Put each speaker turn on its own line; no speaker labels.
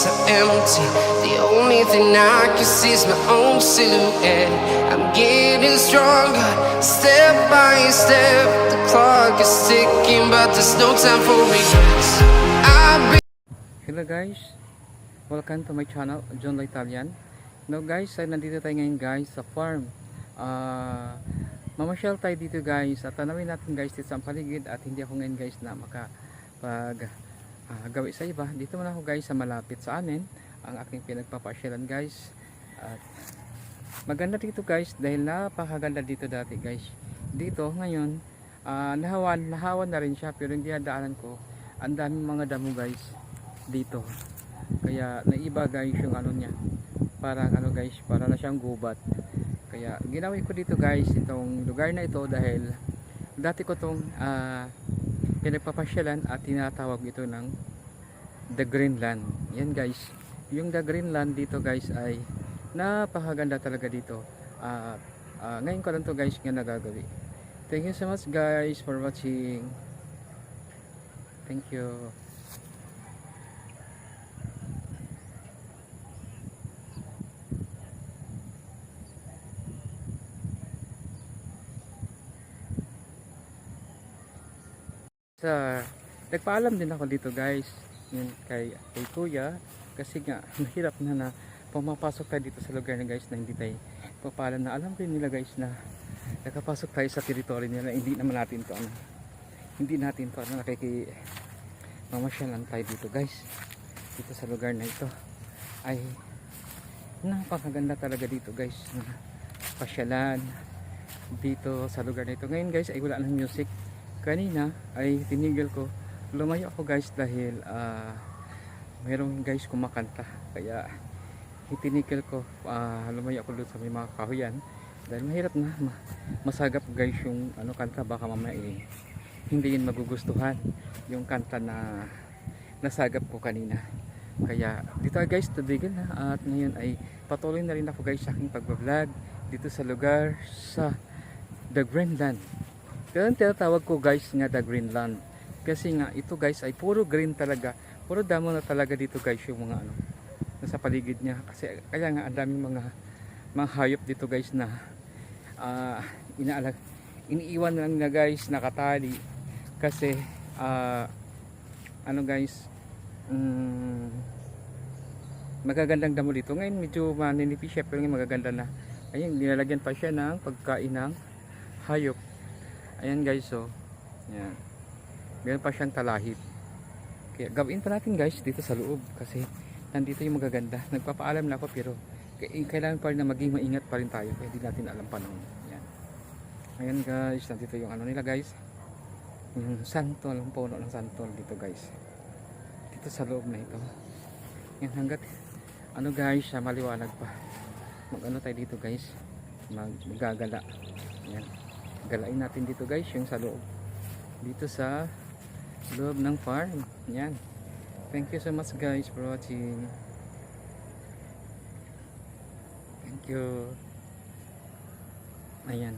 so empty. The only thing I can see is my own silhouette. I'm getting stronger, step by step. The clock is ticking, but there's no time for regrets.
Hello guys, welcome to my channel, John La Italian. Now guys, nandito tayo ngayon guys sa farm. Mamasyal tayo dito guys at tanawin natin guys dito sa paligid. At hindi ako ngayon guys na makapag gawi sa iba. Dito muna ako guys sa malapit sa amin, ang aking pinagpapasyalan guys. At maganda dito guys dahil napakaganda dito dati guys. Dito ngayon nahawan na rin siya, pero hindi nadaanan ko. Ang daming mga damo guys dito, kaya naiba guys yung ano niya, parang ano guys, para na siyang gubat. Kaya ginawa ko dito guys itong lugar na ito dahil dati ko tong pinagpapasyalan at tinatawag ito ng The Greenland. Yan guys, yung The Greenland dito guys ay napakaganda talaga dito. Ngayon ko lang to guys nga nagagawi. Thank you so much guys for watching. Thank you. Nagpaalam din ako dito guys, yun kay kuya, kasi nga mahirap na pumapasok tayo dito sa lugar na guys na hindi tayo papaalam, na alam rin nila guys na nakapasok tayo sa teritoryo nila. Hindi naman natin to nakikimamasyal tayo dito guys. Dito sa lugar na ito ay napakaganda talaga dito guys na pasyalan dito sa lugar na ito. Ngayon guys ay wala ng music. Kanina ay tinigil ko, lumayo ako guys dahil mayroong guys kumakanta, kaya itinigil ko, lumayo ako doon sa may mga kahoyan dahil mahirap na masagap guys yung ano kanta, baka mamaya hindi yun magugustuhan yung kanta na nasagap ko kanina. Kaya dito guys tumigil na, at ngayon ay patuloy na rin ako guys sa aking pagbablog dito sa lugar sa The Greenland. Kaya tinatawag ko guys nga The Greenland kasi nga ito guys ay puro green talaga, puro damo na talaga dito guys yung mga ano nasa paligid niya. Kasi kaya nga ang daming mga hayop dito guys na iniiwan lang na guys, nakatali kasi ano guys, magagandang damo dito. Ngayon medyo maninipis siya pero magaganda na. Ayun, nilalagyan pa siya ng pagkain ng hayop. Ayan guys, so yan, meron pa siyang talahib. Kaya gawin pa natin guys dito sa loob kasi nandito yung magaganda. Nagpapaalam na ako pero kailangan pa rin na maging maingat pa rin tayo, kaya di natin alam pa noon. Yan. Ayan guys, nandito yung ano nila guys, yung santol, yung puno ng santol dito guys, dito sa loob na ito. Yan, hanggat ano guys, maliwanag pa, mag ano tayo dito guys, magagala. Yan, galain natin dito guys yung sa loob, dito sa loob ng farm. Yan, thank you so much guys for watching. Thank you. Ayan.